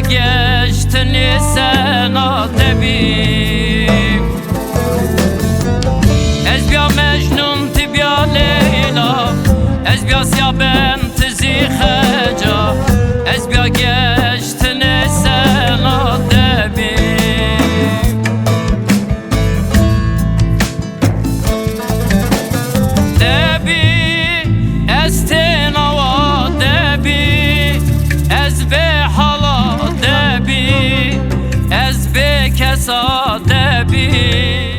geçtin sen adebi. Ezbya Mecnun tibya Leyla, ezbya Sya bent Zikheca, ezbya geçtin sen adebi. Debi estin ava debi, ezbe hala debi, ezbe kesa debi.